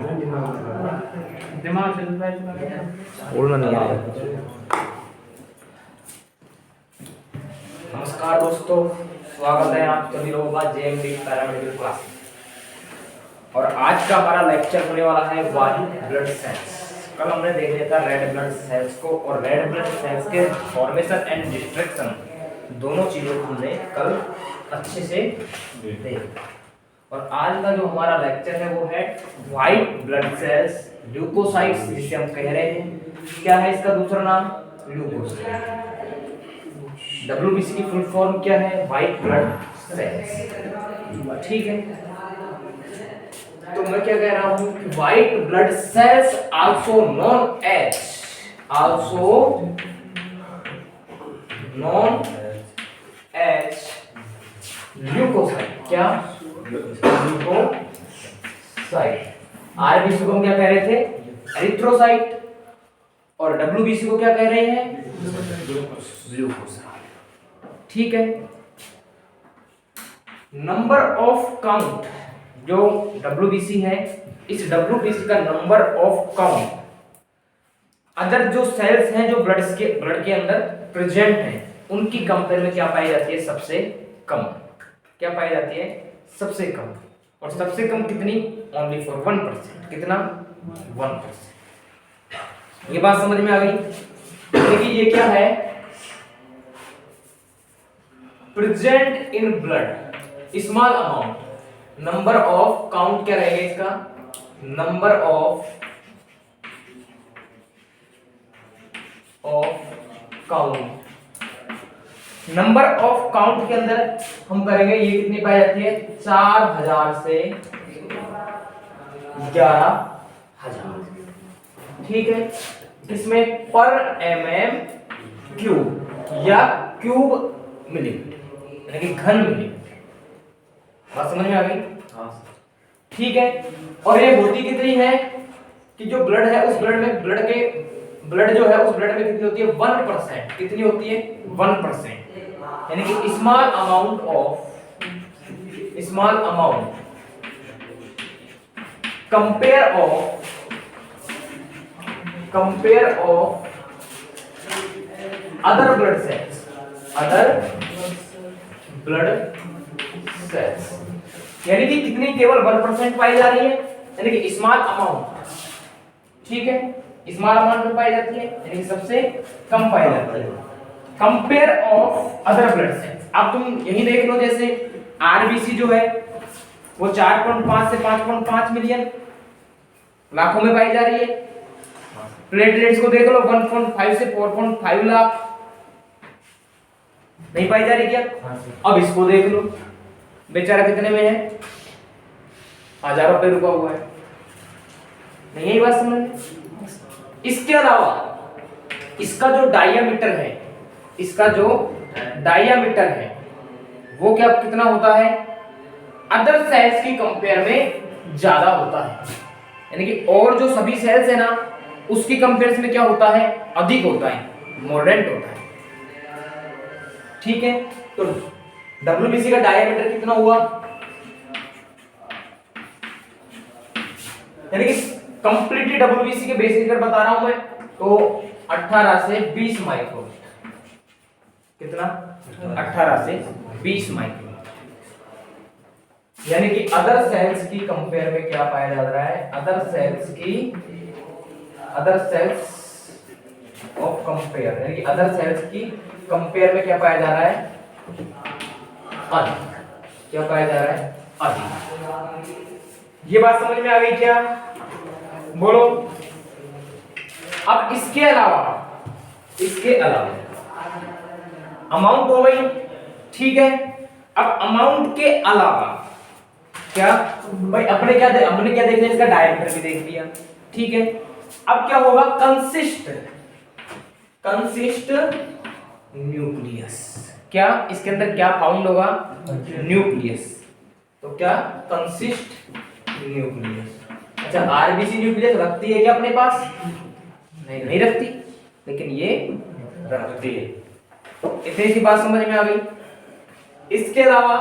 दिमाग चलता है बोलना नहीं आ रहा। नमस्कार दोस्तों, स्वागत है आप सभी लोगों का जेएमडी पैरामेडिकल क्लास। और आज का हमारा लेक्चर होने वाला है व्हाइट ब्लड सेल्स। कल हमने देख लिया था रेड ब्लड सेल्स को, और रेड ब्लड सेल्स के फॉर्मेशन एंड डिस्ट्रक्शन दोनों चीजों को हमने कल अच्छे से देखा। और आज का जो हमारा लेक्चर है वो है व्हाइट ब्लड सेल्स, ल्यूकोसाइट्स जिसे हम कह रहे हैं। क्या है इसका दूसरा नाम? ल्यूकोसाइट। WBC की फुल फॉर्म क्या है? White blood cells. ठीक है, तो मैं क्या कह रहा हूं कि white blood cells also known as leukocyte. क्या? ल्यूकोसाइट। RBC को हम क्या कह रहे थे? एरिथ्रोसाइट। और WBC को क्या कह रहे हैं? ग्लूकोसाइट। ठीक है। नंबर ऑफ काउंट जो WBC है, इस WBC का नंबर ऑफ काउंट अदर जो सेल्स हैं जो ब्लड के अंदर प्रेजेंट हैं उनकी कंपेयर में क्या पाई जाती है? सबसे कम। क्या पाई जाती है? सबसे कम। और सबसे कम कितनी? Only for 1%। कितना? 1%। ये बात समझ में आ गई? देखिए ये क्या है? Present in blood small amount. Number of count क्या रहेगा इसका? Number of count. Number of count के अंदर हम करेंगे, ये कितनी पाई जाती है? 4000 से 11000। ठीक है, इसमें पर mm क्यूब या क्यूब मिलीमीटर यानी कि घन मिलीमीटर। बात समझ में आ गई? हाँ। ठीक है, और ये होती कितनी है कि जो ब्लड है उस ब्लड में ब्लड जो है उस ब्लड में कितनी होती है? 1%। कितनी होती है? 1%। यानी कि small amount compare of other blood cells. यानी कि कितनी? केवल 1% पाई जा रही है, यानी कि स्मॉल अमाउंट। ठीक है, स्मॉल अमाउंट में पाई जाती है, यानी कि सबसे कम पाई जाती है। Compare of other blood cells. अब तुम यही देख लो, जैसे RBC जो है वो 4.5 से 5.5 मिलियन लाखों में पाई जा रही है। प्लेटलेट्स को देख लो, 1.5 से 4.5 लाख नहीं पाई जा रही क्या? अब इसको देख लो, बेचारा कितने में है? 1000 रुपए रुका हुआ है। नहीं यही बात समझ में? इसके अलावा इसका जो डायमीटर है वो क्या कितना होता है? अदर सेल्स की कंपेयर में ज्यादा होता है। यानी कि और जो सभी सेल्स है ना उसकी कंपेयर में क्या होता है? अधिक होता है, मोडेंट होता है। ठीक है, तो WBC का डायमीटर कितना हुआ? यानी कि कंप्लीटली WBC के बेसिस पर बता रहा हूं मैं, तो 18 से 20 माइक्रोमीटर। कितना? 18 से 20 माइक्रोमीटर। यानी कि अदर सेल्स की कंपेयर में क्या पाया जा रहा है? अदर सेल्स ऑफ कंपेयर, यानी कि अदर सेल्स की कंपेयर में क्या पाया जा रहा है? अधिक। क्या पाया जा रहा है? अधिक। ये बात समझ में आ गई क्या? बोलो। अब इसके अलावा अमाउंट हो गई। ठीक है, अब अमाउंट के अलावा क्या भाई हमने क्या देख लिया? इसका डायमीटर भी देख लिया। ठीक है, अब क्या होगा? Consist nucleus. क्या इसके अंदर क्या फाउंड होगा? न्यूक्लियस। तो क्या? Consist nucleus. अच्छा, RBC न्यूक्लियस रखती है क्या अपने पास? नहीं रखती, लेकिन ये रखती है। इतनी सी बात समझ में आ गई? इसके अलावा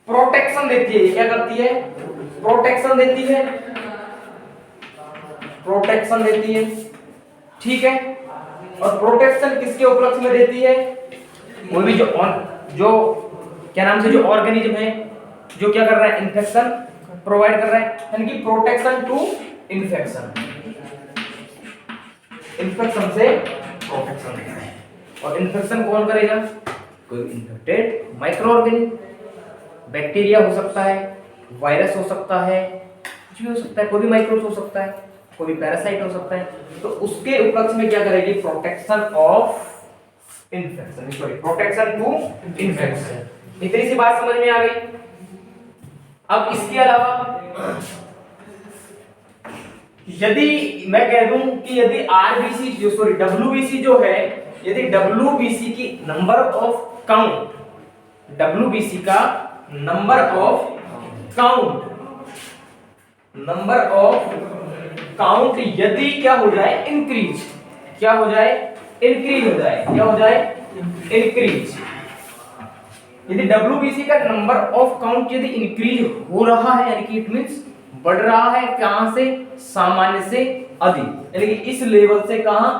प्रोटेक्शन देती है। क्या करती है? प्रोटेक्शन देती है, प्रोटेक्शन देती है, ठीक है। और प्रोटेक्शन किसके उपलक्ष्य में देती है? कोई भी जो क्या नाम से जो ऑर्गेनिज्म है जो क्या कर रहा है, इन्फेक्शन प्रोवाइड कर रहा है, यानी कि प्रोटेक्शन टू इन्फेक्शन, इन्फेक्शन से प्रोटेक्शन देना है। और इन्फेक्शन कौन करेगा? कोई इन्फेक्टेड माइक्रो ऑर्गेनिज्म, बैक्टीरिया हो सकता है, वायरस हो सकता है, कुछ भी हो सकता है, कोई भी माइक्रोब हो सकता है, कोई भी पैरासाइट हो सकता है। तो उसके उपलक्ष्य में क्या करेगी? Protection of infection, sorry protection to infection. इतनी सी बात समझ में आ गई। अब इसके अलावा यदि मैं कह दूं कि यदि आरबीसी जो सॉरी डब्ल्यूबीसी जो है, यदि डब्ल्यूबीसी की नंबर ऑफ काउंट, डब्ल्यूबीसी का number of count, number of count यदि क्या हो जाए? इंक्रीज, क्या हो जाए? इंक्रीज हो जाए, क्या हो जाए? इंक्रीज। यदि डब्ल्यूबीसी का नंबर ऑफ काउंट यदि इंक्रीज हो रहा है, यानी कि इट मींस बढ़ रहा है, कहां से? सामान्य से अधिक, यानी कि इस लेवल से कहां,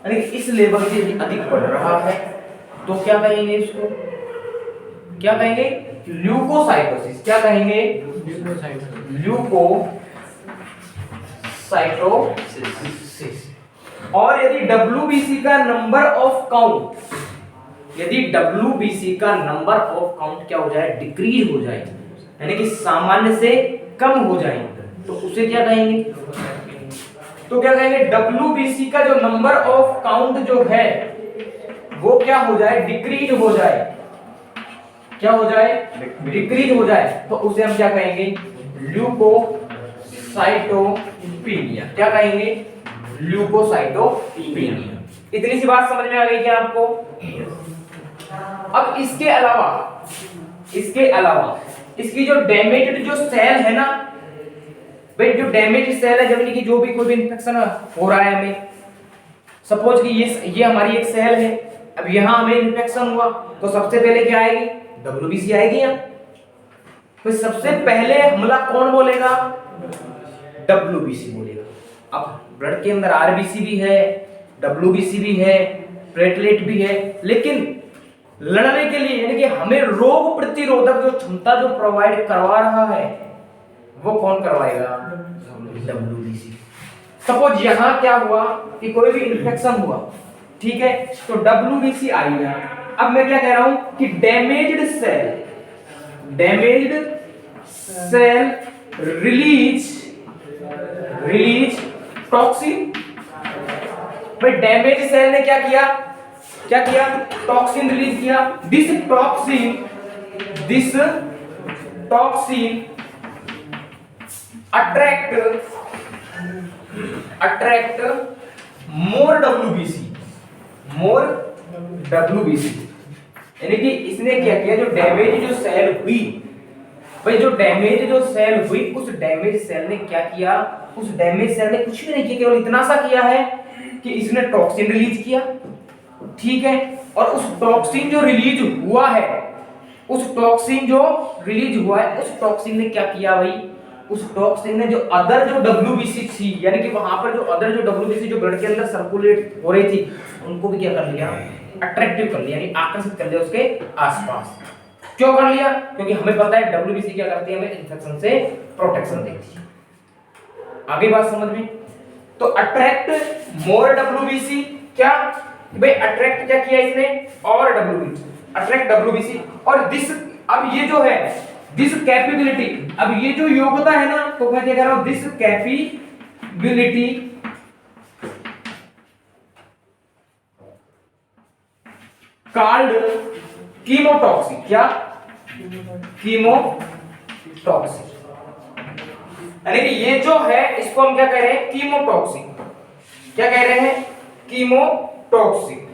यानी कि इस लेवल से यदि अधिक बढ़ रहा है तो क्या कहेंगे इसको? क्या कहेंगे? ल्यूकोसाइटोसिस। क्या कहेंगे? ल्यूकोसाइटोसिस। और यदि डब्ल्यूबीसी का नंबर ऑफ काउंट, यदि डब्ल्यूबीसी का नंबर ऑफ काउंट क्या हो जाए? डिक्रीज हो जाए, यानी कि सामान्य से कम हो जाए, तो उसे क्या कहेंगे? तो क्या कहेंगे? डब्ल्यूबीसी का जो नंबर ऑफ काउंट जो है वो क्या हो जाए? डिक्रीज हो जाए, क्या हो जाए? डिक्रीज हो जाए, तो उसे हम क्या कहेंगे? ल्यूकोसाइटोपेनिया। क्या कहेंगे? ल्यूकोसाइटोपेनिया। इतनी सी बात समझ में आ गई क्या आपको? अब इसके अलावा इसकी जो डैमेज्ड जो सेल है ना भाई, जो डैमेज सेल है, जब कि जो भी कोई भी इंफेक्शन हो रहा है हमें, सपोज कि ये हमारी एक सेल है, अब यहां हमें इंफेक्शन हुआ तो सबसे पहले क्या आएगी? डब्ल्यूबीसी आएगी। यहां तो सबसे पहले हमला कौन बोलेगा? डब्ल्यूबीसी बोलेगा। अब ब्लड के अंदर आरबीसी भी है, डब्ल्यूबीसी भी है, प्लेटलेट भी है, लेकिन लड़ने के लिए यानी कि हमें रोग प्रतिरोधक जो क्षमता जो प्रोवाइड करवा रहा है वो कौन करवाएगा? डब्ल्यूबीसी। सपोज यहां क्या हुआ कि कोई भी इन्फेक्शन हुआ, ठीक है, तो डब्ल्यूबीसी आई है। अब मैं क्या कह रहा हूं कि डैमेज्ड सेल रिलीज टॉक्सिन। भाई डैमेज सेल ने क्या किया? टॉक्सिन रिलीज किया। This toxin attract more WBC, यानी कि इसने क्या किया? जो डैमेज जो सेल हुई, भाई जो डैमेज जो सेल हुई, उस डैमेज सेल ने क्या किया? उस डैमेज सेल ने कुछ भी नहीं किया, केवल इतना सा किया है कि इसने टॉक्सिन रिलीज किया, ठीक है। और उस टॉक्सिन जो रिलीज हुआ है, उस टॉक्सिन ने क्या किया भाई? उस टॉक्सिन ने जो अदर जो डब्ल्यूबीसी थी, यानी कि वहां पर जो अदर जो डब्ल्यूबीसी जो ब्लड के अंदर सर्कुलेट हो रही थी, उनको भी क्या कर लिया? अट्रैक्टिव कर लिया, यानी आकर्षित कर लिया उसके आसपास। क्यों कर लिया? क्योंकि हमें पता है डब्ल्यूबीसी क्या करती है? हमें इन्फेक्शन से प्रोटेक्शन देती है। आगे बात समझ में? तो अट्रैक्ट मोर डब्ल्यूबीसी, क्या भाई अट्रैक्ट क्या किया इसने? और डब्ल्यूबीसी, अट्रैक्ट डब्ल्यूबीसी। और दिस, अब ये जो है दिस कैपेबिलिटी, अब ये जो योग्यता है ना, तो मैं क्या कह रहा हूं? This capability called chemotoxic. क्या? कीमोटॉक्सिक, यानी कि ये जो है इसको हम क्या कह रहे हैं? कीमोटॉक्सिक। क्या कह रहे हैं? कीमोटॉक्सिक।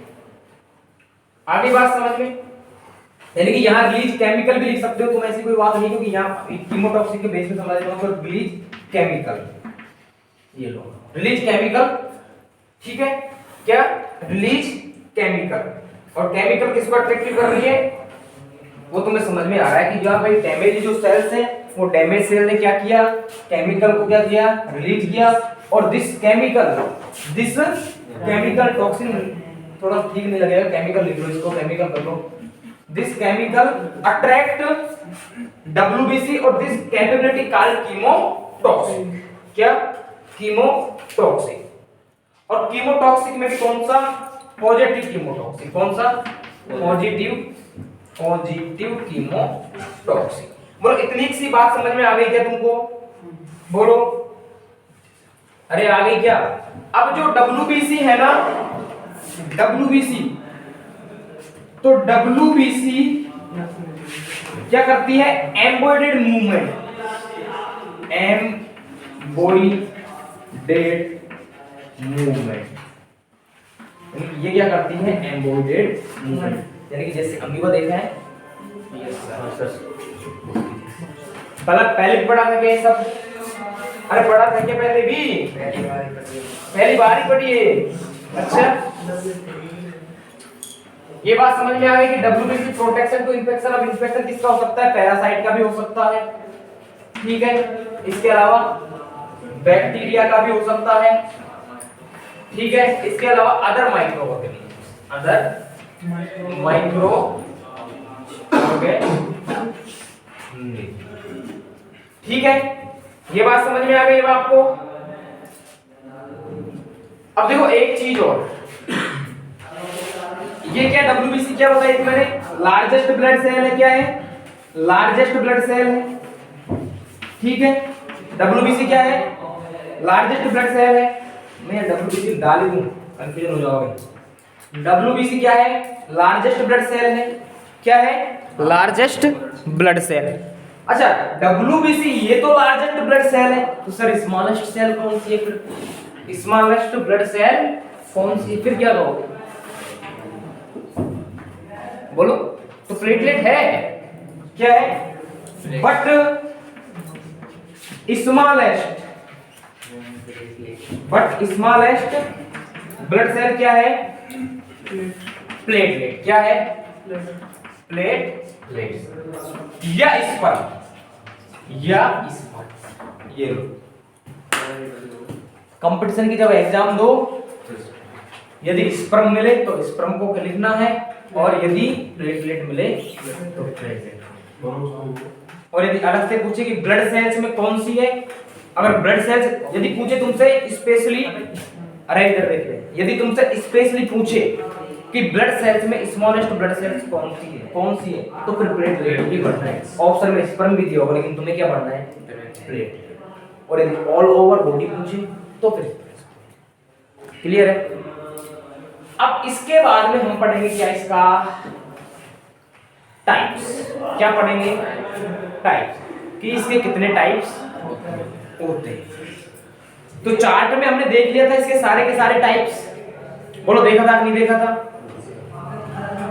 आगे बात समझ में? यानी कि यहाँ रिलीज केमिकल भी लिख सकते हो तुम, ऐसी कोई बात नहीं, क्योंकि यहाँ कीमोटॉक्सिक के बेस पे समझ रहे हो रिलीज केमिकल, ये लो रिलीज केमिकल, ठीक है। क्या? Release chemical. और केमिकल किसको अट्रैक्टिव कर रही है? वो तुम्हें समझ में आ रहा है कि जहां भाई डैमेज जो सेल्स हैं वो डैमेज सेल ने क्या किया, केमिकल को क्या किया, रिलीज किया, और दिस केमिकल टॉक्सिन, थोड़ा ठीक नहीं लगेगा, केमिकल लिख लो इसको, केमिकल कर लो, दिस केमिकल अट्रैक्ट WBC और दिस कैपेबिलिटी कॉल्ड कीमोटॉक्सिक। क्या? कीमोटॉक्सिक। और कीमोटॉक्सिक में भी कौन सा? पॉजिटिव कीमोटॉक्सिक। कौन सा? पॉजिटिव कीमोटॉक्सिक। बोलो इतनी सी बात समझ में आ गई क्या तुमको? बोलो, अरे आ गई क्या? अब जो WBC है ना, WBC, तो WBC क्या करती है? एम्बॉयडेड मूवमेंट, ये क्या करती है? एम्बॉयडेड मूवमेंट, यानी कि जैसे अमीबा देखा है, पहले भी पढ़ा था क्या ये सब? अरे पढ़ा था क्या पहले भी? पहली बार ही पढ़ी है। अच्छा, ये बात समझ में आ गई कि WBC प्रोटेक्शन टू इंफेक्शन। अब इंफेक्शन किसका हो सकता है? पैरासाइट का भी हो सकता है, ठीक है। इसके अलावा बैक्टीरिया का भी हो सकता है, ठीक है। इसके अलावा अदर माइक्रो ठीक है। ये बात समझ में आ गई है आपको? अब देखो एक चीज और, ये क्या WBC क्या बताई थी मैंने? लार्जेस्ट ब्लड सेल है। क्या है? लार्जेस्ट ब्लड सेल है, ठीक है। WBC क्या है? लार्जेस्ट ब्लड सेल है। मैं WBC डाल दूं, कंफ्यूजन हो जाओगे। WBC क्या है? लार्जेस्ट ब्लड सेल है। क्या है? लार्जेस्ट ब्लड सेल है। अच्छा, WBC ये तो लार्जेस्ट ब्लड सेल है, तो सर स्मॉलेस्ट सेल कौन सी है? फिर स्मॉलेस्ट ब्लड सेल कौन सी? फिर क्या कहोगे? बोलो। तो प्लेटलेट है। क्या है? बट स्मॉलेस्ट ब्लड सेल क्या है? प्लेटलेट। क्या है? प्लेटलेट या स्पर्म, ये लो। कंपटीशन की जब एग्जाम दो, यदि स्पर्म मिले तो स्पर्म को लिखना है, और यदि प्लेटलेट मिले तो प्लेटलेट। और यदि अलग से पूछे कि ब्लड सेल्स में कौन सी है, अगर ब्लड सेल्स यदि पूछे तुमसे स्पेशली, अरे इधर देखिए, यदि तुमसे स्पेशली पूछे कि ब्लड सेल्स में स्मॉलेस्ट ब्लड सेल्स कौन सी है, तो फिर प्लेटलेट ही पढ़ना है। ऑप्शन में स्पर्म भी दिया होगा, लेकिन तुम्हें क्या पढ़ना है? प्लेटलेट। और यदि ऑल ओवर बॉडी पूछे तो फिर क्लियर है। अब इसके बाद में हम पढ़ेंगे क्या? इसका टाइप्स। क्या पढ़ेंगे? टाइप्स, कि इसके कितने टाइप्स होते हैं। तो चार्ट में हमने देख लिया था इसके सारे के सारे टाइप्स। बोलो देखा था कि नहीं देखा था?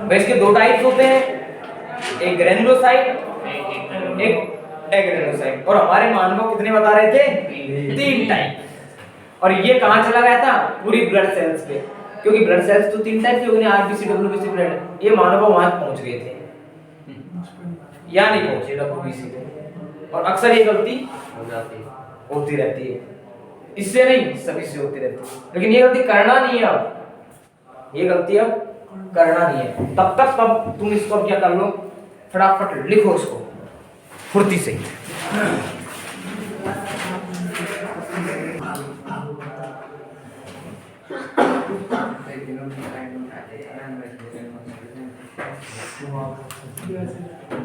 भाई इसके दो टाइप्स होते हैं, एक ग्रेनुलोसाइट, एक एग्रेनुलोसाइट। और हमारे मानव कितने बता रहे थे? 3 टाइप। और ये कहां चला गया था? पूरी ब्लड सेल्स पे, क्योंकि ब्लड सेल्स तो 3 टाइप की हो गई, आरबीसी, डब्ल्यूबीसी, ब्लड। ये मानव वहां पहुंच गए थे, या नहीं पहुंचे WBC पे। और अक्सर ये गलती होती रहती है, इससे नहीं सभी से होती रहती है, लेकिन ये गलती करना नहीं है। अब ये गलती अब करना नहीं है। तब तुम इसको अब क्या कर लो, फटाफट लिखो इसको फुर्ती से।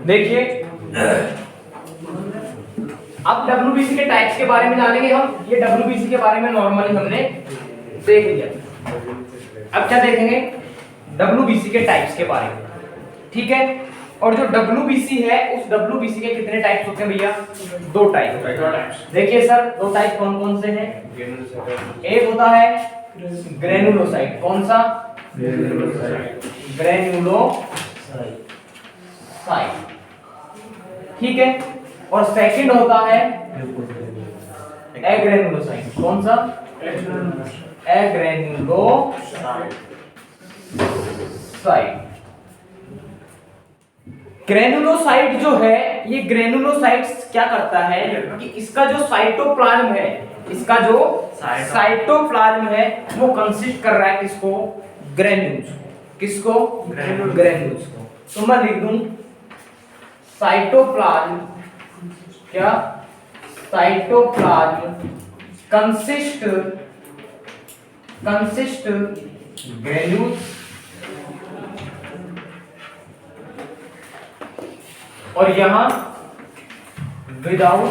देखिए अब WBC के टाइप्स के बारे में जानेंगे हम। ये WBC के बारे में नॉर्मली हमने देख लिया। अब क्या देखेंगे? WBC के टाइप्स के बारे में, ठीक है। और जो WBC है, उस WBC के कितने टाइप्स होते हैं भैया? 2 टाइप। देखिए सर, 2 टाइप कौन कौन से हैं? एक होता है ग्रेनुलोसाइट। कौन सा? ग्रेनुलोसाइट, ठीक है। और सेकंड होता है एग्रेनुलोसाइट। कौन सा? एग्रेनुलोसाइट। ग्रेनुलोसाइट जो है, ये ग्रेनुलोसाइट्स क्या करता है कि इसका जो साइटोप्लाज्म है, इसका जो साइटोप्लाज्म है वो कंसिस्ट कर रहा है किसको? ग्रेन्यूल्स। किसको? ग्रेन्यूल्स को। तो मैं लिख दूं साइटोप्लाज्म, क्या? साइटोप्लाज्म कंसिस्ट ग्रेन्यूल्स, और यहां विदाउट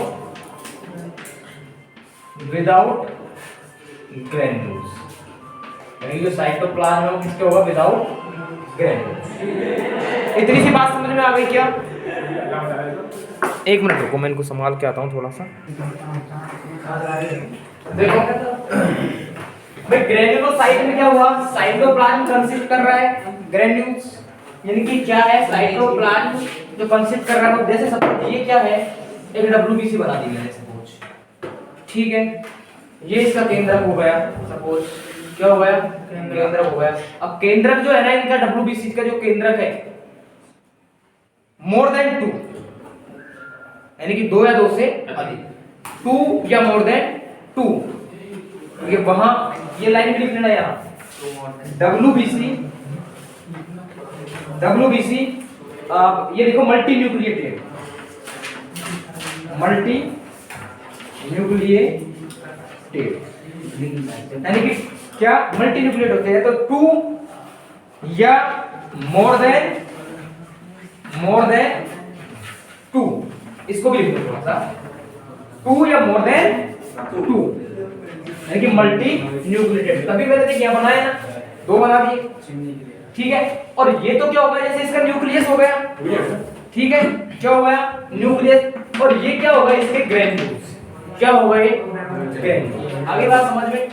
ग्रेन्यूल्स, यानी जो साइटोप्लाज्म है किसके होगा? Without granules. इतनी सी बात समझ में आ गई क्या? एक मिनट रुको, मैं इनको संभाल के आता हूं थोड़ा सा। देखो भाई, ग्रेन्युलोसाइट में क्या हुआ? साइटोप्लाज्म कंसिस्ट कर रहा है ग्रेन्यूल्स, यानी कि क्या है? साइटोप्लाज्म जो कंसिस्ट कर रहा है। जैसे सपोज ये क्या है? एक डब्ल्यूबीसी बना दी मैंने सपोज, ठीक है? ये इसका केंद्रक हो गया, सपोज क्या हो गया? केंद्रक हो गया। अब केंद्रक जो है ना इनका, डब्ल्यूबीसी का जो केंद्रक है मोर देन 2, यानी कि 2 या 2 से अधिक, 2 या मोर देन 2, ये वहां ये लाइन भी लिख लेना यहां, डब्ल्यूबीसी ये देखो मल्टी न्यूक्लिएटेड, यानी कि क्या? मल्टी न्यूक्लिएट होते हैं। तो 2 या मोर देन 2, इसको भी लिख दो थोड़ा सा, 2 या मोर देन 2, यानी कि मल्टी न्यूक्लिएटेड। तभी मैंने क्या बनाया ना, 2 बना दिए, ठीक है? और ये तो क्या हो गया? जैसे इसका न्यूक्लियस हो गया, ठीक है? क्या हो गया? न्यूक्लियस। और ये क्या होगा? इसके ग्रेन्यूल्स। क्या हो गए? ग्रेन्यूल्स। आगे बात समझ में?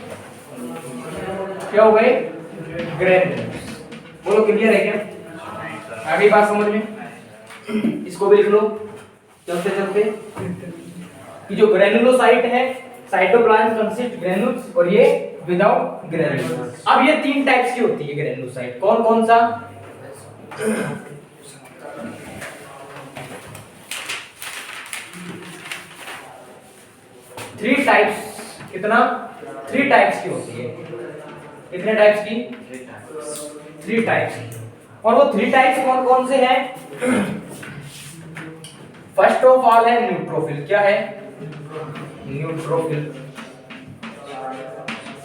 क्या हो गए? ग्रेन्यूल्स। बोलो क्लियर है क्या? आगे बात समझ में? इसको भी लिख लो चलते चलते कि जो ग्रेनुलोसाइट है, साइटोप्लाज्म कंसिस्ट ग्रेन्यूल्स, और ये विदाउट ग्रेन्यूल्स। अब ये 3 टाइप्स की होती है ग्रेनुलोसाइट। कौन कौन सा? Three types. कितना? 3 टाइप्स की होती है। कितने टाइप्स की? 3 टाइप्स। और वो 3 टाइप्स कौन कौन से हैं? फर्स्ट ऑफ ऑल है न्यूट्रोफिल। क्या है? न्यूट्रोफिल।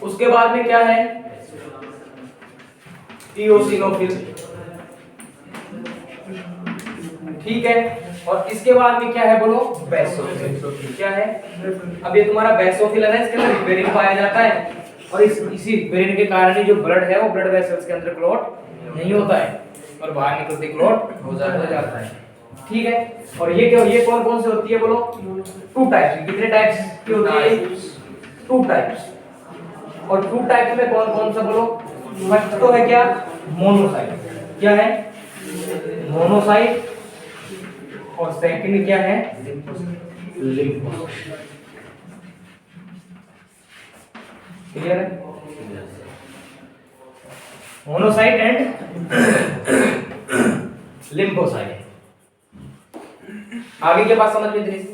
उसके बाद में क्या है? इओसिनोफिल, ठीक है? और इसके बाद में क्या है? बोलो बेसोफिल। क्या है? अब ये तुम्हारा बेसोफिल है ना, इसके अंदर रिपेयरिंग पाया जाता है, और इसी रिपेयरिंग के कारण ही जो ब्लड है वो ब्लड वेसल्स के अंदर क्लॉट नहीं होता है और बाहर निकलते क्लॉट हो जाता है, ठीक है? और ये क्या? ये कौन कौन से होती है? बोलो 2 टाइप्स। कितने टाइप्स की होती है? 2 टाइप्स। और 2 टाइप्स में कौन कौन सा? बोलो। फर्स्ट तो है क्या? मोनोसाइट। क्या है? मोनोसाइट। और सेकंड क्या है? लिम्फोसाइट। क्लियर है? Monocyte and lymphocyte. आगे के बात समझ में धीरे से।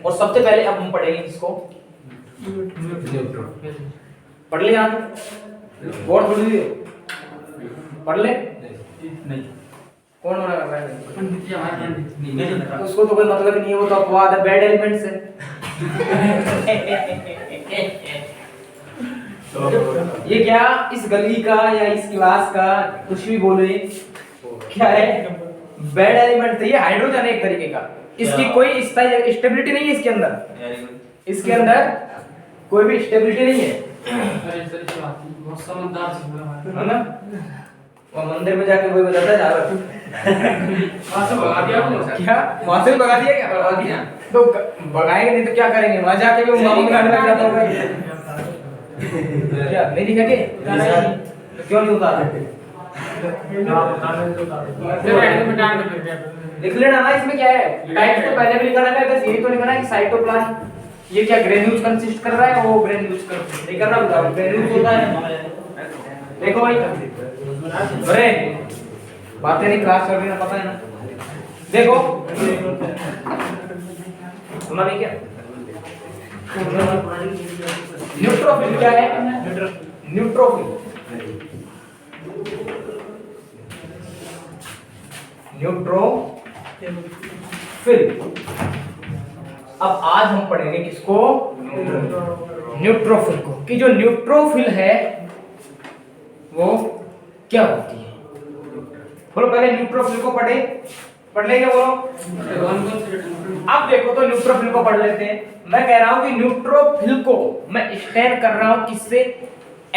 और सबसे पहले अब हम पढ़ेंगे इसको, पढ़ ले आगे और थोड़ी पढ़ ले। नहीं, कौन मना कर रहा है? उसको तो कोई मतलब नहीं है, वो तो अपवाद है, बैड एलिमेंट्स है। ये क्या? इस गली का या इस क्लास का कुछ भी बोले, क्या है? बैड एलिमेंट है। ये हाइड्रोजन है एक तरीके का, इसकी कोई स्टेबिलिटी नहीं है इसके अंदर। इसके अंदर कोई भी स्टेबिलिटी नहीं है, है ना? वो मंदिर में जाके वही बताता है वहां से भगा दिया। क्या वहां से भगा दिया? क्या भगा दिया? तो भगाएंगे नहीं तो क्या करेंगे? वहां जाके भी मामू गाड़ी में जाता होगा। क्या नहीं दिखा के? क्यों नहीं उतारा? लिख लेना ना, इसमें क्या है? टाइप तो पहले भी लिखा रखा है, बस यही तो लिखना है कि साइटोप्लाज्म ये क्या ग्रेन्यूल्स कंसिस्ट कर रहा है, वो ग्रेन्यूल्स कंसिस्ट नहीं कर रहा। बताओ ग्रेन्यूल्स होता है, देखो भाई। अरे बातें नहीं क्लास कर रही ना, पता है ना। देखो सुना नहीं क्या? न्यूट्रोफिल क्या है? न्यूट्रोफिल अब आज हम पढ़ेंगे किसको? न्यूट्रोफिल को, कि जो न्यूट्रोफिल है वो क्या होती है। बोलो पहले न्यूट्रोफिल को पढ़ लेंगे बोलो। अब देखो तो न्यूट्रोफिल को पढ़ लेते हैं। मैं कह रहा हूं कि न्यूट्रोफिल को मैं स्टैंड कर रहा हूं किससे?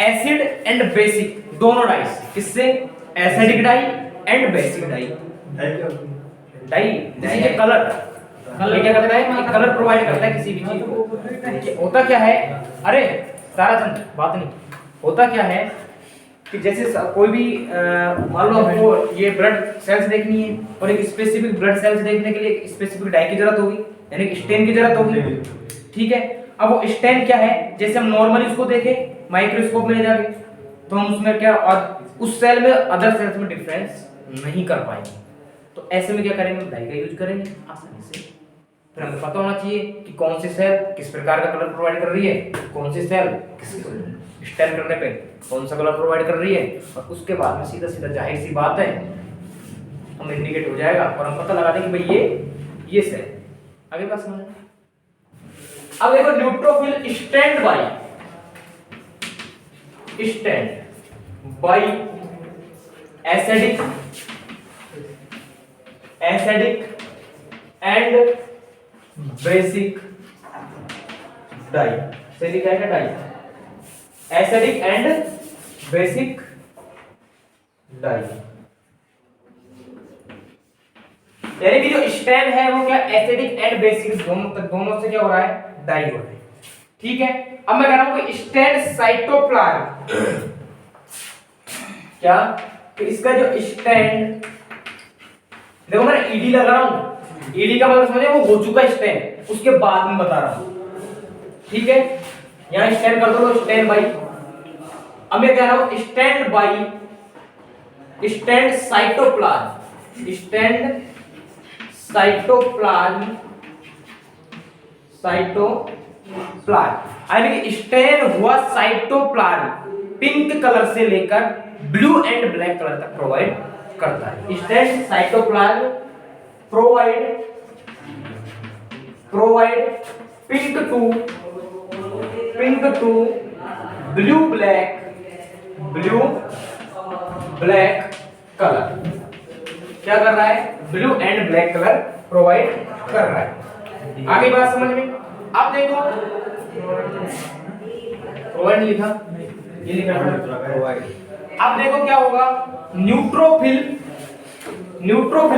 एसिड एंड बेसिक दोनों डाई से। किससे? Acidic dye and basic dye. Dye जैसे कि कलर क्या करता है? एक कलर प्रोवाइड करता है किसी भी चीज को। होता क्या है? अरे ताराचंद बात नहीं, होता क्या है कि जैसे कोई भी मान लो आपको ये ब्लड सेल्स देखनी है और एक स्पेसिफिक ब्लड सेल्स देखने के लिए एक स्पेसिफिक डाई की जरूरत होगी, यानी कि स्टेन की जरूरत होगी। ठीक है, अब वो स्टेन क्या है? जैसे हम नॉर्मली उसको देखें माइक्रोस्कोप में ले जाके तो हम उसमें क्या और उस सेल में अदर सेल्स में डिफरेंस नहीं कर पाएंगे। तो ऐसे में क्या करेंगे? डाई का यूज करेंगे आसानी से। फिर हमें पता होना चाहिए कि कौन सी सेल किस प्रकार का कलर प्रोवाइड कर रही है, कौन सी सेल किस स्टैंड करने पे कौन सा कलर प्रोवाइड कर रही है, और उसके बाद में सीधा सीधा जाहिर सी बात है हम इंडिकेट हो जाएगा और हम पता लगा देंगे भाई ये सेल। आगे बात समझ। अब देखो neutrophil stand by acidic and basic dye. से लिखा है dye, acidic and basic dye. यानी कि जो स्टैंड है वो क्या? एसिडिक एंड बेसिक दोनों से क्या हो रहा है? डाई हो रहा है। ठीक है, अब मैं कह रहा हूं कि स्टैंड साइटोप्लाज्म क्या कि इसका जो स्टैंड, देखो मैं ईडी लगा रहा हूं, ईडी का मतलब समझे वो हो चुका स्टैंड, उसके बाद में बता रहा हूं। ठीक है, यहां स्टैंड कर दो, स्टैंड बाई। अब मैं कह रहा हूं stand by stand cytoplasm, stand cytoplasm यानी कि स्टैंड हुआ साइटोप्लाज्म पिंक कलर से लेकर ब्लू एंड ब्लैक कलर तक प्रोवाइड करता है। Stand cytoplasm provide pink to blue black colour. क्या कर रहा है? Blue and black colour provide कर रहा है। आगे बात समझ में। अब देखो प्रोवाइड लिखा, ये लिखा प्रोवाइड। अब देखो क्या होगा? न्यूट्रोफिल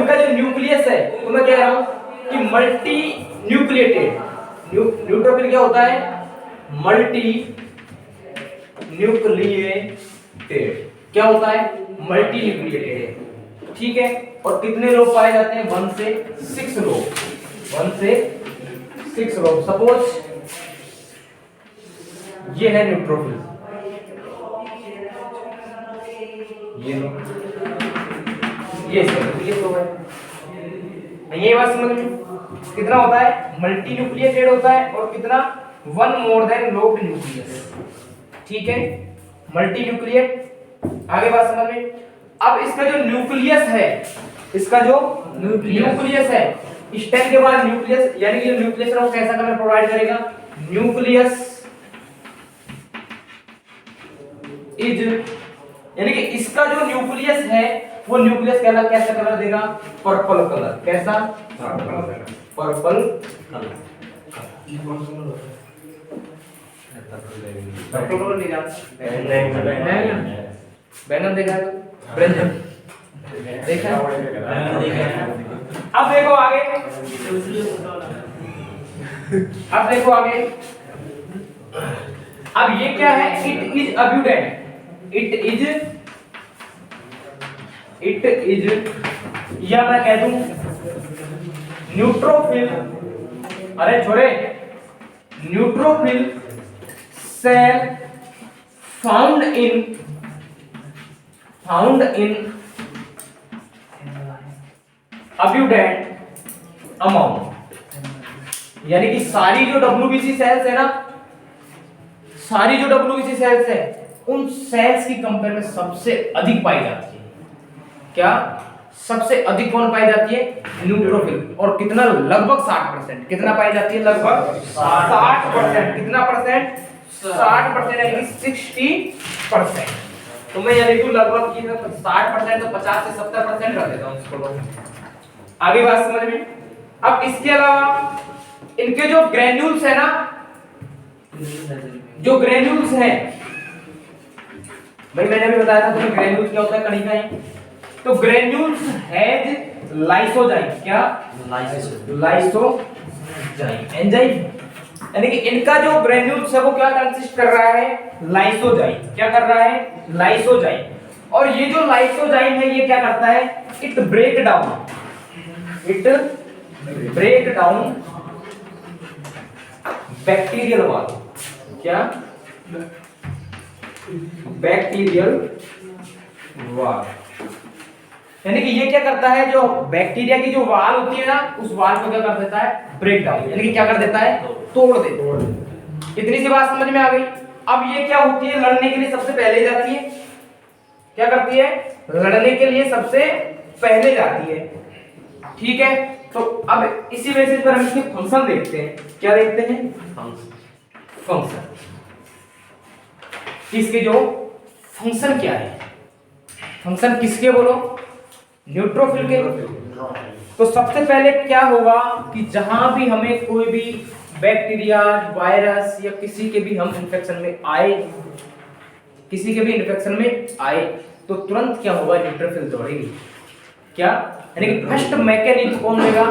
का जो न्यूक्लियस है तो मैं कह रहा हूं कि मल्टी न्यूक्लिएटेड। न्यूट्रोफिल क्या होता है? Multi nucleated. क्या होता है? Multi nucleated. ठीक है, और कितने लोग पाए जाते हैं? 1 से 6 लोग। सपोज ये है न्यूट्रोफिल, ये तो है। ये बात समझ में। कितना होता है? मल्टी न्यूक्लिएटेड होता है, और कितना? 1 मोर देन लोब्ड न्यूक्लियस। ठीक है, मल्टी न्यूक्लिएट। आगे बात समझ में। अब इसका जो न्यूक्लियस है, स्टेम के बाद न्यूक्लियस, यानी कि जो न्यूक्लियस है वो कैसा कलर प्रोवाइड करेगा? न्यूक्लियस इज, यानी कि इसका जो न्यूक्लियस है वो न्यूक्लियस कैसा कलर देगा? Purple colour. कैसा? Purple colour. नहीं जानता? बैंगन देखा है? बैंगन देखा? अब देखो आगे। अब ये क्या है? It is abundant. It is या मैं कह दूं न्यूट्रोफिल। अरे छोरे, neutrophil cell found in abundant amount, यानी कि सारी जो WBC सेल्स है ना, सारी जो WBC सेल्स है उन सेल्स की कंपेयर में सबसे अधिक पाई जाती है। क्या सबसे अधिक कौन पाई जाती है? न्यूट्रोफिल। और कितना? लगभग 60%। कितना पाई जाती है? लगभग 60%। कितना परसेंट? 60%, यानी कि 60%। तो मैं यहाँ लिखूं लगभग 60%, तो 50 से 70% कर देता हूँ इसको। आगे बात समझ में? अब इसके अलावा इनके जो ग्रेन्यूल्स है ना, जो ग्रेन्यूल्स हैं, भाई मैंने भी बताया था तुम्हें ग्रेन्यूल्स क्या होता है, कणिकाएं। तो ग्रेन्यूल्स हैज लाइसोजाइम। क्या? लाइसोजाइम एंजाइम, यानी कि इनका जो ग्रेन्यूल्स है वो क्या कंसिस्ट कर रहा है? लाइसोजाइम। क्या कर रहा है? लाइसोजाइम। और ये जो लाइसोजाइम है ये क्या करता है? It break down bacterial wall. क्या? बैक्टीरियल वॉल, यानी कि ये क्या करता है? जो बैक्टीरिया की जो वाल होती है ना, उस वाल को क्या कर देता है? ब्रेक डाउन, यानी कि क्या कर देता है? तोड़ देता है। इतनी सी बात समझ में आ गई। अब ये क्या होती है? लड़ने के लिए सबसे पहले जाती है। क्या करती है? लड़ने के लिए सबसे पहले जाती है। ठीक है, तो अब इसी बेसिस पर हम इसके फंक्शन देखते हैं। क्या देखते हैं? फंक्शन। इसके जो फंक्शन क्या है? फंक्शन किसके बोलो? न्यूट्रोफिल के। तो सबसे पहले क्या होगा कि जहां भी हमें कोई भी बैक्टीरिया, वायरस या किसी के भी हम इन्फेक्शन में आए, किसी के भी इन्फेक्शन में आए, तो तुरंत क्या होगा? न्यूट्रोफिल दौड़ेगी। क्या? यानी कि फर्स्ट मैकेनिज्म कौन देगा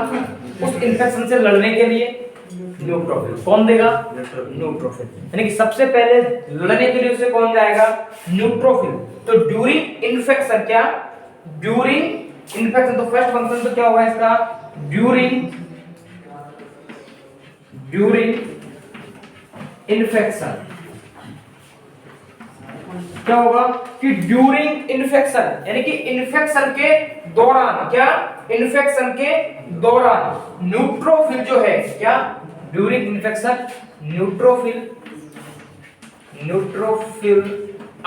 उस इन्फेक्शन से लड़ने के लिए? न्यूट्रोफिल। कौन देगा? न्यूट्रोफिल। यानी कि सबसे पहले लड़ने के लिए उससे कौन जाएगा? न्यूट्रोफिल। तो ड्यूरिंग इन्फेक्शन, क्या? ड्यूरिंग इन्फेक्शन, तो फर्स्ट फंक्शन तो क्या होगा इसका? ड्यूरिंग इन्फेक्शन क्या होगा कि ड्यूरिंग इन्फेक्शन, यानी कि इन्फेक्शन के दौरान, क्या? इन्फेक्शन के दौरान न्यूट्रोफिल जो है, क्या? During infection neutrophil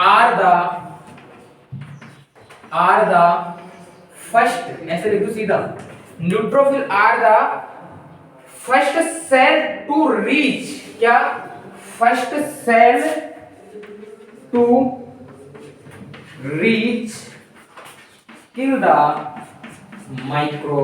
are the first, ऐसे लिख दो सीधा, neutrophil are the first cell to reach. क्या? First cell to reach kill the micro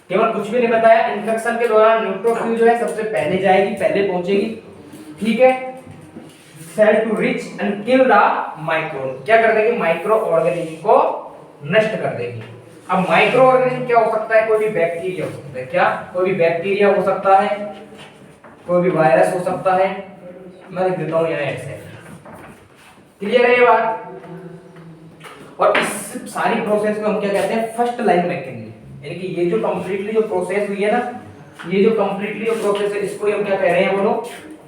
केवल कुछ भी नहीं बताया। इन्फेक्शन के दौरान न्यूट्रोफिल जो है सबसे पहले जाएगी, पहले पहुंचेगी। ठीक है, cell to reach and kill the micro, क्या कर देगी? माइक्रो ऑर्गेनिज्म को नष्ट कर देगी। अब माइक्रो ऑर्गेनिज्म क्या हो सकता है? कोई भी बैक्टीरिया हो सकता है। क्या? कोई भी बैक्टीरिया हो सकता है, कोई भी वायरस हो सकता है। मैं लिख देता हूं यहाँ ऐसे। क्लियर है ये बात? और इस सारी प्रोसेस को हम क्या कहते हैं? फर्स्ट लाइन मैकेनिज्म, यानी कि ये जो कंप्लीटली जो प्रोसेस हुई है ना, ये जो कंप्लीटली जो प्रोसेस है, इसको हम क्या कह रहे हैं? बोलो,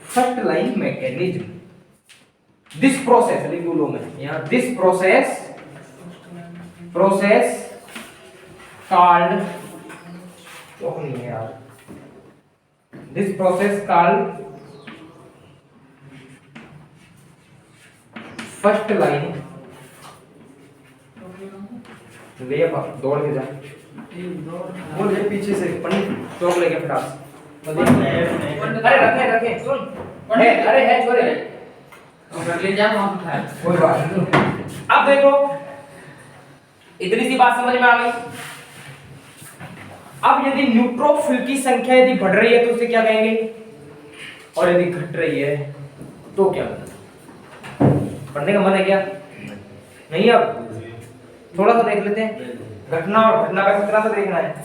first line mechanism. This process लिख दो में यहाँ, दिस प्रोसेस कॉल्ड, नहीं है यार, this process called first line. ले दौड़ के जा, वो ले पीछे से पंडित चौक लेके फटाक। अरे रखे सुन, अरे है छोरे, ले जा वहां, कोई बात नहीं। अब देखो, इतनी सी बात समझ में आ गई। अब यदि न्यूट्रोफिल की संख्या यदि बढ़ रही है तो उसे क्या कहेंगे? और यदि घट रही है तो क्या? पढ़ने का मन है क्या? नहीं। अब थोड़ा सा देख लेते हैं, घटना और बढ़ना का कितना सा देखना है।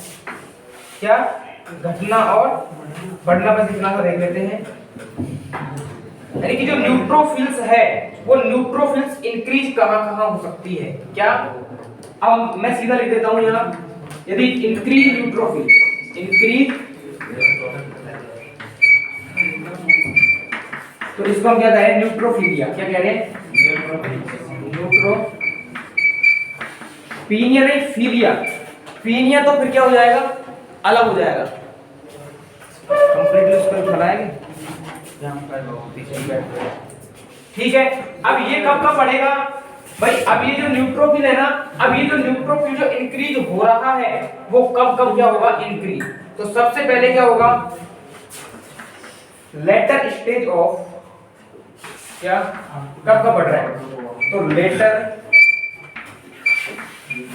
क्या? घटना और बढ़ना का कितना सा देख लेते हैं। यानी कि जो न्यूट्रोफिल्स है वो न्यूट्रोफिल्स इंक्रीज कहां-कहां हो सकती है? क्या? अब मैं सीधा लिख देता हूं यहाँ, यदि इंक्रीज न्यूट्रोफिल, इंक्रीज तो इसको हम क्या कह रहे हैं? न्यूट्रोफिलिया। क्या कह रहे हैं? न्यूट्रोपीनिया नहीं, फिलिया। पीनिया तो फिर क्या हो जाएगा? अलग हो जाएगा। कंप्लीटली उसको फैलाएंगे। ठीक है, अब ये कब कब बढ़ेगा भाई? अब ये जो न्यूट्रोफिल है ना, अब ये जो न्यूट्रोफिल जो इंक्रीज हो रहा है वो कब कब क्या होगा? इंक्रीज। तो सबसे पहले क्या होगा? लेटर स्टेज ऑफ, क्या कब कब बढ़ रहा है? तो लेटर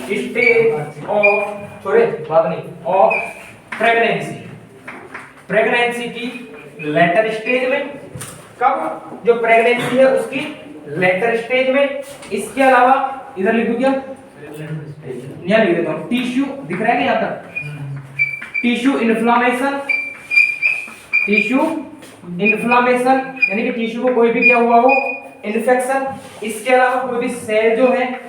स्टेज ऑफ, छोड़े बात नहीं, ऑफ प्रेगनेंसी। प्रेगनेंसी की लेटर स्टेज में। कब? जो प्रेगनेंसी है उसकी लेटर स्टेज में। इसके अलावा इधर लिखूं क्या? यहाँ लिख देता हूं, टिश्यू दिख रहा है क्या यहाँ तक? Tissue inflammation. टिश्यू इन्फ्लामेशन यानी कि टिश्यू को कोई भी क्या हुआ हो? इन्फेक्शन। इसके अलावा कोई भी सेल जो है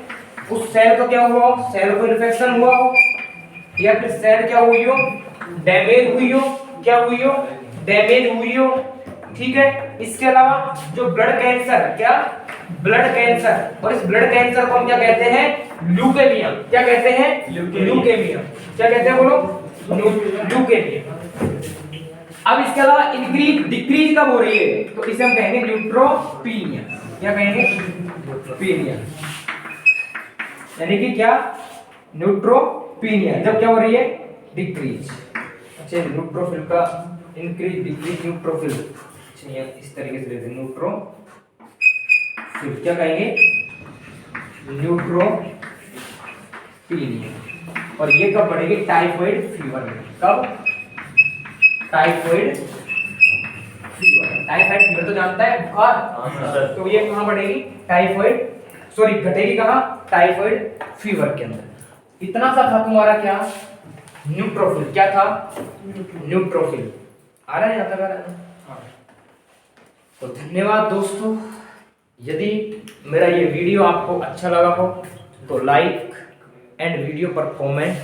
उस सेल को क्या हुआ हो? सेल को इन्फेक्शन हुआ हो, या फिर सेल क्या हुई हो? डैमेज हुई हो। क्या हुई हो? डैमेज हुई हो। ठीक है, इसके अलावा जो ब्लड कैंसर, क्या ब्लड कैंसर, और इस ब्लड कैंसर को हम क्या कहते हैं? ल्यूकेमिया। क्या कहते हैं? ल्यूकेमिया। क्या कहते हैं बोलो? ल्यूकेमिया। अब इसके अलावा इंक्रीज डिक्रीज कब हो रही है? तो इसे हम कहेंगे न्यूट्रोपीनिया। क्या कहेंगे? पीनिया यानी कि क्या? न्यूट्रोपीनिया जब क्या हो रही है? डिक्रीज। अच्छा, न्यूट्रोफिल का इंक्रीज डिक्रीज न्यूट्रोफिल, इस तरीके से लेते हैं न्यूट्रोफिल। क्या कहेंगे? न्यूट्रोपीनिया। और ये कब बढ़ेगी? टाइफाइड फीवर में। कब? Typhoid fever. टाइफाइड फीवर तो जानता है, बुखार। तो ये कहां बढ़ेगी? टाइफाइड, सॉरी घटेगी कहां? टाइफाइड फीवर के अंदर। इतना सा था तुम्हारा क्या? न्यूट्रोफिल। क्या था? न्यूट्रोफिल। आ रहा है यहाँ तक? आ रहा है? हाँ। तो धन्यवाद दोस्तों। यदि मेरा ये वीडियो आपको अच्छा लगा हो तो लाइक एंड वीडियो पर कमेंट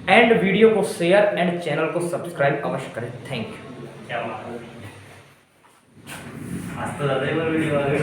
एंड वीडियो को शेयर एंड चैनल को सब्सक्राइब अवश्य करें। Thank you. क्या बात है? आज तो ज़्यादा ही वीडियो आ गई।